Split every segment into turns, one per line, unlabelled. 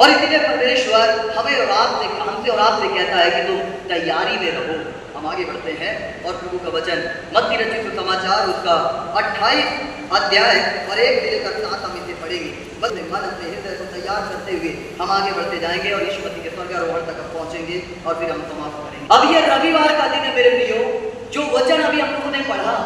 और इसीलिए परमेश्वर हमसे और आपसे कहता है कि तुम तैयारी में रहो। हम आगे बढ़ते हैं और प्रभु का वचन मत्ती रचित सुसमाचार उसका 28 अध्याय और 1 से लेकर 7 हम इसे पढ़ेंगे। बस मन अपने हृदय को तैयार करते हुए हम आगे बढ़ते जाएंगे और यीशु मसीह के स्वर्गारोहण तक पहुंचेंगे और फिर हम समाप्त करेंगे। अब ये रविवार का दिन है मेरे प्रियो, जो वचन अभी हम लोगों ने पढ़ा,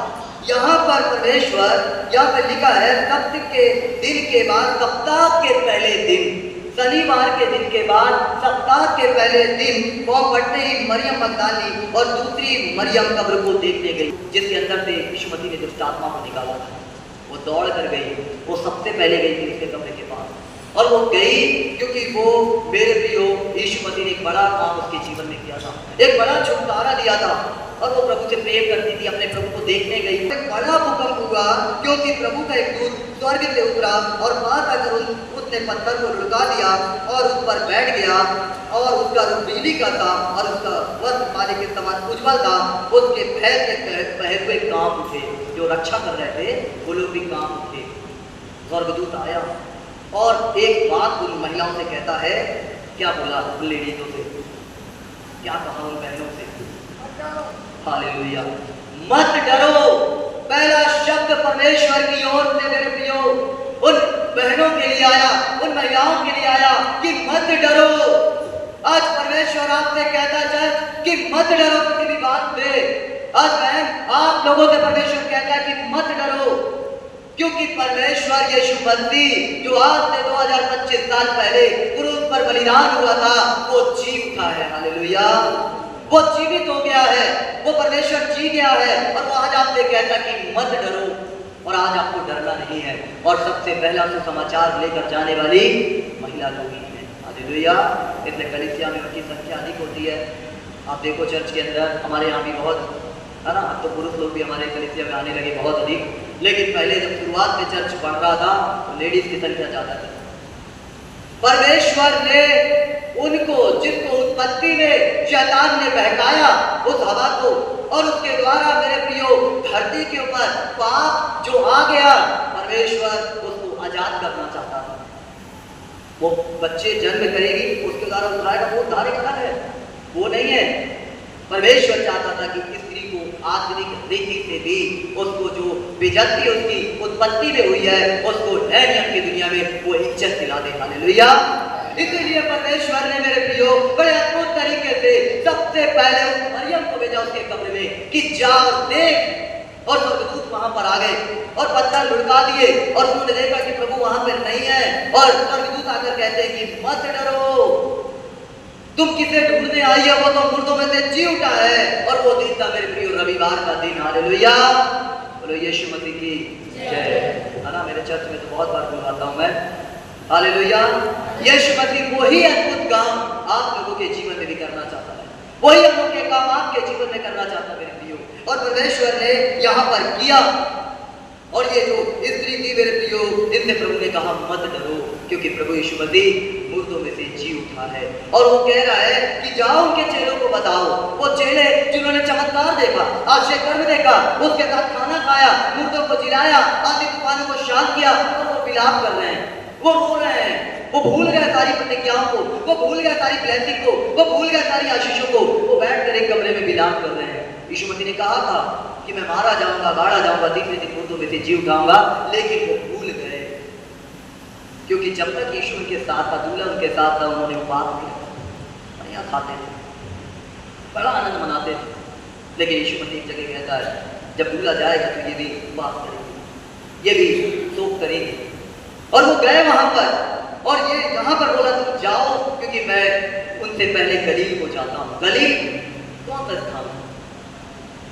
यहाँ पर परमेश्वर यहाँ पे लिखा है सप्त के दिन के बाद सप्ताह के पहले दिन, शनिवार के दिन के बाद सप्ताह के पहले दिन वो पढ़ते ही मरियम मगदली और दूसरी मरियम कब्र को देखने गई, जिसके अंदर से यीशु मसीह ने दुष्ट आत्मा को निकाला था। वो दौड़ कर गई, वो सबसे पहले गई थी उसके कब्र के पास, और वो गई क्योंकि वो मेरे प्रियो यीशु मसीह ने एक बड़ा काम उसके जीवन में किया था, एक बड़ा छुटकारा दिया था, और वो प्रभु से प्रेम करती थी, अपने प्रभु को देखने गई। एक बड़ा भूकंप हुआ क्योंकि प्रभु का एक दूत स्वर्ग से उतरा और पास आकर उसने पत्थर को लुढ़का दिया और उस पर बैठ गया, और उसका रूप बिजली का था और उसका वस्त्र पानी के समान उज्जवल था। उसके पैर से पहले हुए कांप उठे, जो रक्षा कर रहे थे वो लोग भी कांप उठे। स्वर्गदूत आया और एक बात उन महिलाओं से कहता है, क्या बोला उन लेडीजों से, क्या कहा उन बहनों से, हालेलुया, मत डरो। पहला शब्द परमेश्वर की ओर से मेरे प्रियो उन बहनों के लिए आया, उन महिलाओं के लिए आया कि मत डरो। आज परमेश्वर आपसे कहता है कि मत डरो किसी भी बात पे। आज बहन आप लोगों से परमेश्वर कहता है कि मत डरो, क्योंकि परमेश्वर यीशु मसीह जो आज से 2025 साल पहले क्रूस पर बलिदान हुआ था, वो जी उठा है। हालेलुया, वो जीवित हो गया है, वो परमेश्वर जी गया है, और वो आज आपसे कहता कि मत डरो, और आज आपको डरना नहीं है। और सबसे पहला सुसमाचार लेकर जाने वाली महिला लोग ही है। हालेलुया, इसलिए कलीसिया में उनकी संख्या अधिक होती है। आप देखो चर्च के अंदर हमारे यहाँ भी बहुत है ना, अब तो पुरुष लोग भी हमारे कलीसिया में आने लगे बहुत अधिक, लेकिन पहले जब शुरुआत में चर्च बढ़ रहा था तो लेडीज की संख्या ज्यादा थी। परमेश्वर ने उनको, जिसको उत्पत्ति में शैतान ने बहकाया उस हवा को, और उसके द्वारा मेरे प्रियो धरती के ऊपर पाप जो आ गया, परमेश्वर उसको आजाद करना चाहता था। वो बच्चे जन्म करेगी, उसके द्वारा उठाएगा, वो उद्धार अलग है, वो नहीं है। परमेश्वर चाहता था कि स्त्री को आधुनिक रीति से भी उसको जो बेइज्जती उसकी उत्पत्ति में हुई है, उसको नए नियम की दुनिया में वो इज्जत दिला दे। हालेलुया, इसलिए परमेश्वर ने मेरे प्रियो बड़े अद्भुत तरीके से सबसे पहले उस मरियम को भेजा उसके कब्र में कि जाओ देख, और स्वर्गदूत वहां पर आ गए और पत्थर लुढ़का दिए, और उन्होंने देखा कि प्रभु वहां पर नहीं है, और स्वर्गदूत आकर कहते हैं कि मत डरो, तुम किसे ढूंढने आई है, वो तो मुर्दों में से जी उठा है। और वो दिन था मेरे प्रियो रविवार का दिन। हालेलुया, बोलो यीशु मसीह की जय। है ना, मेरे चर्च में तो बहुत बार बुलाता हूं मैं, हालेलुया। यीशु मसीह वही अद्भुत काम आप लोगों के जीवन में भी करना चाहता है, वही अनोखे काम आपके जीवन में करना चाहता है मेरे प्रियो, और परमेश्वर ने यहाँ पर किया। और ये जो स्त्री थी मेरे प्रियो, इनसे प्रभु ने कहा मत डरो, क्योंकि प्रभु यीशु मसीह मुर्दों में से जी उठा है। और वो कह रहा है कि जाओ उनके चेलों को बताओ, वो चेले जिन्होंने चमत्कार देखा, आश्चर्य कर्म देखा, उसके साथ खाना खाया, मुर्दों को जिलाया, आंधी तूफानों को शांत किया, और वो विलाप कर रहे हैं, वो रो रहे हैं, वो भूल गए सारी प्रतिज्ञाओं को, वो भूल गए सारी ब्लेसिंग को, वो भूल गए सारी आशीषों को, वो बैठकर एक कमरे में विलाप कर रहे हैं। यीशु मसीह ने कहा था कि मैं मारा जाऊंगा, गाड़ा जाऊंगा, तीसरे दिन मुर्दों में से जी उठाऊंगा, लेकिन वो भूल गए, क्योंकि जब तक यीशु उनके साथ था, दूल्हा उनके साथ था, उन्होंने उपवास किया, बढ़िया खाते थे, बड़ा आनंद मनाते थे। लेकिन यीशु मसीह एक जगह कहता है जब दूल्हा जाएगा तो ये भी उपवास करेंगे, ये भी शोक करेंगे। और वो गए वहां पर, और ये यहाँ पर बोला तुम जाओ, क्योंकि मैं उनसे पहले गलील को जाता हूँ। गलील कौन सा स्थान है?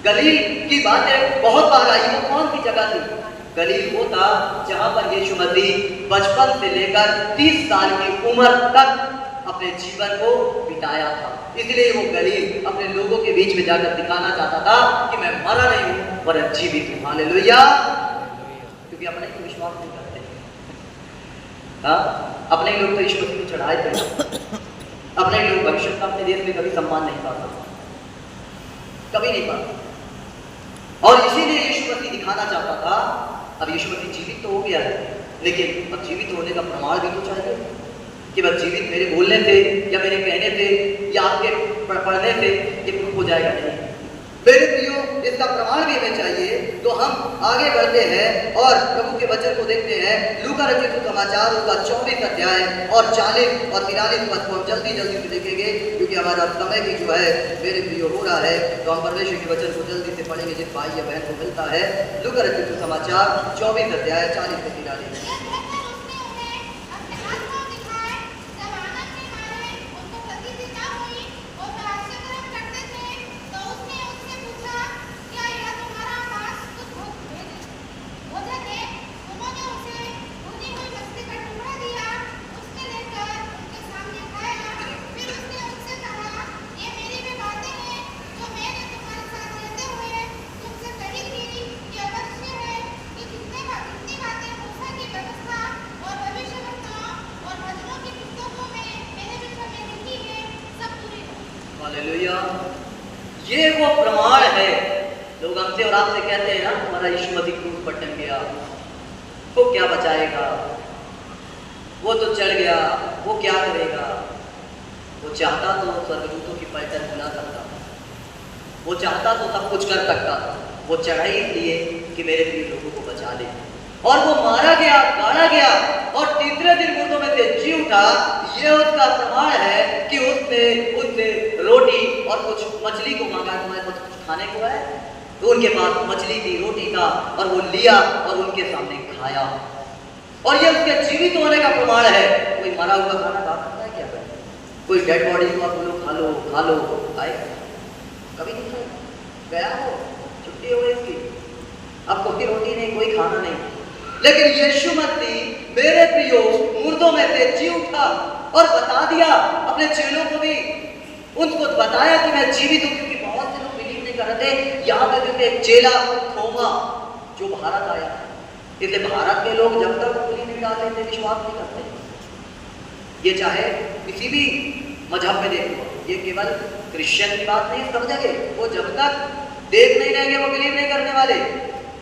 गलील की बातें बहुत बार आई, वो कौन सी जगह थी? गलील वो था जहां पर यीशु मसीह बचपन से लेकर 30 साल की उम्र तक अपने जीवन को बिताया था। इसलिए वो गलील अपने लोगों के बीच में जाकर दिखाना चाहता था कि मैं मरा नहीं हूं पर जीवित हूं। हालेलुया, क्योंकि अपने को विश्वास नहीं करते। हाँ, अपने लोग तो यीशु मसीह को चढ़ाए थे, अपने लोग भविष्य का अपने देश में कभी सम्मान नहीं पाता, कभी नहीं पाता। और इसीलिए यीशु मसीह दिखाना चाहता था। अब यीशु मसीह जीवित तो हो गया है, लेकिन अब जीवित होने का प्रमाण भी तो चाहिए। कि बस जीवित मेरे बोलने से या मेरे कहने से या आपके पढ़ने से ये प्रूफ हो जाएगा नहीं। मेरे प्रियो, इसका प्रमाण भी हमें चाहिए। तो हम आगे बढ़ते हैं और प्रभु के वचन को देखते हैं। लूका रचित सुसमाचार उसका 24 अध्याय और 40 और 43 पद को हम जल्दी जल्दी से देखेंगे, क्योंकि हमारा समय भी जो है मेरे प्रियो हो रहा है। तो हम परमेश्वर के वचन को जल्दी से पढ़ेंगे जिस भाई या बहन को मिलता है। लूका रचित सुसमाचार 24 अध्याय 40 से 43। हालेलुया। ये वो प्रमाण है। लोग हमसे और आपसे कहते हैं ना, हमारा यीशु मसीह क्रूस पर टंग गया, वो क्या बचाएगा, वो तो चढ़ गया, वो क्या करेगा। वो चाहता तो स्वर्गदूतों की पलटन बुला सकता, वो चाहता तो सब कुछ कर सकता। वो चढ़ा ही इसलिए कि मेरे प्रिय लोगों को बचा ले। और वो मारा गया, गाड़ा गया और तीसरे दिन मुर्दों में से जी उठा। ये उसका प्रमाण है कि उसने रोटी और कुछ मछली को मांगा, तुम्हारे पास कुछ खाने को है? तो उनके पास मछली थी, रोटी था, और वो लिया और उनके सामने खाया। और ये उसके जीवित होने का प्रमाण है। कोई मरा हुआ खाना खा सकता है क्या? कोई डेड बॉडी को आप बोलो खा लो खा लो, आए? कभी नहीं खाया। गया हो, छुट्टी हो इसकी, अब कोई रोटी नहीं, कोई खाना नहीं। लेकिन यीशु मसीह मेरे प्रियो मुर्दों में से जी उठा और बता दिया अपने चेलों को भी, उनको बताया कि मैं जीवित हूं। क्योंकि बहुत से लोग बिलीव नहीं कर रहे थे। यहाँ पे एक चेला थोमा जो भारत आया, इसलिए भारत के लोग जब तक उंगली नहीं डालते थे विश्वास नहीं करते। ये चाहे किसी भी मजहब में देखो, ये केवल क्रिश्चियन की बात नहीं, सब जगह। वो जब तक देख नहीं रहेंगे वो बिलीव नहीं करने वाले।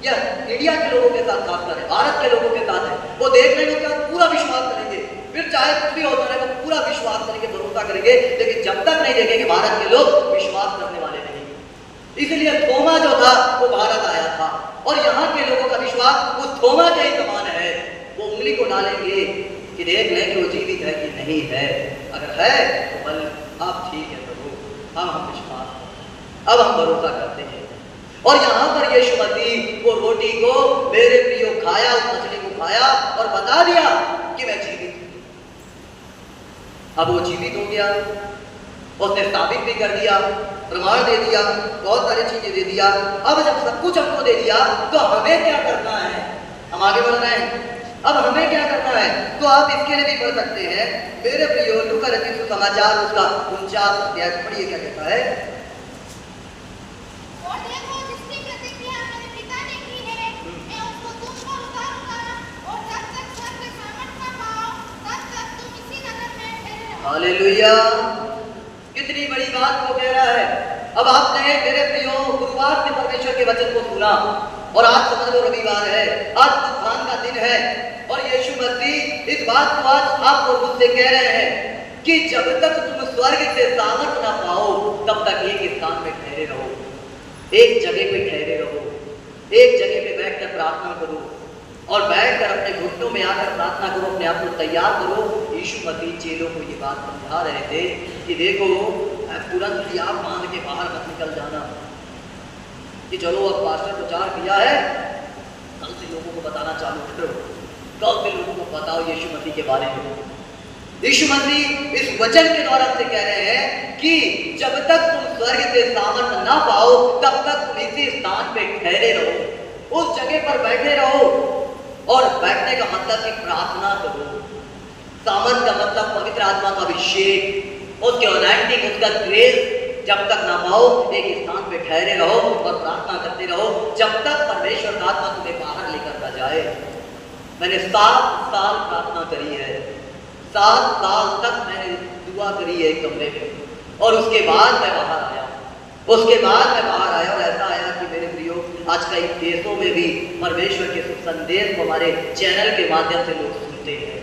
या इंडिया के लोगों के साथ खास करें, भारत के लोगों के साथ है, वो देख लेंगे उसके बाद पूरा विश्वास करेंगे। फिर चाहे कुछ भी होता रहे वो पूरा विश्वास करेंगे, भरोसा करेंगे। लेकिन जब तक नहीं देखेंगे भारत के लोग विश्वास करने वाले नहीं। इसलिए थोमा जो था वो भारत आया था, और यहाँ के लोगों का विश्वास उस थोमा के ही समान है। वो उंगली को डालेंगे कि देख लें कि वो जीवित है कि नहीं है। अगर है तो बल आप ठीक है प्रभु, हम विश्वास, अब हम भरोसा करते हैं। और यहाँ पर यीशु मसीह वो रोटी को मेरे प्रियो खाया, उस मछली को खाया और बता दिया कि मैं जीवित हूं। अब वो जीवित हो गया, उसने साबित भी कर दिया, प्रमाण दे दिया, बहुत सारी चीजें दे दिया। अब जब सब कुछ हमको दे दिया तो हमें क्या करना है? हम आगे बढ़ रहे हैं। अब हमें क्या करना है? तो आप इसके लिए भी पढ़ सकते हैं मेरे प्रियो लूका रचित सुसमाचार उसका 49 अध्याय पढ़िए क्या कहता है। हालेलुया। कितनी बड़ी बात को कह रहा है। अब आपने मेरे प्रियो गुरुवार से परमेश्वर के वचन को सुना और आज समझ लो रविवार है, आज उत्थान का दिन है। और यीशु मसीह इस बात को आज आपको मुझसे कह रहे हैं कि जब तक तुम स्वर्ग से सामर्थ ना पाओ तब तक एक स्थान में ठहरे रहो, एक जगह पे ठहरे रहो, एक जगह पे बैठकर प्रार्थना करो और बैठकर अपने घुटनों में आकर प्रार्थना करो, अपने आप को तैयार करो। यीशु मसीह चेलों को ये बात समझा रहे थे कि देखो तुरंत ही आप बांध के बाहर मत निकल जाना कि चलो अब पास्टर प्रचार किया है, कल से लोगों को बताना चालू करो, कल से लोगों को बताओ यीशु मसीह के बारे में। यीशु मसीह इस वचन के द्वारा से कह रहे हैं कि जब तक तुम स्वर्ग से सामर्थ ना पाओ तब तक तुम इसी स्थान पे ठहरे रहो, उस जगह पर बैठे रहो। और बैठने का मतलब कि प्रार्थना करो। सामर्थ का मतलब पवित्र आत्मा का अभिषेक, उसके अनॉइंटिंग, उसका ग्रेस जब तक ना पाओ एक स्थान पे ठहरे रहो और प्रार्थना करते रहो जब तक परमेश्वर का आत्मा तुम्हें बाहर लेकर ना जाए। मैंने 7 साल प्रार्थना करी है, 7 साल तक मैंने दुआ करी है एक कमरे में, और उसके बाद मैं बाहर आया। और ऐसा आया कि मेरे प्रियो आज कई देशों में भी परमेश्वर के सुख संदेश को हमारे चैनल के माध्यम से लोग सुनते हैं।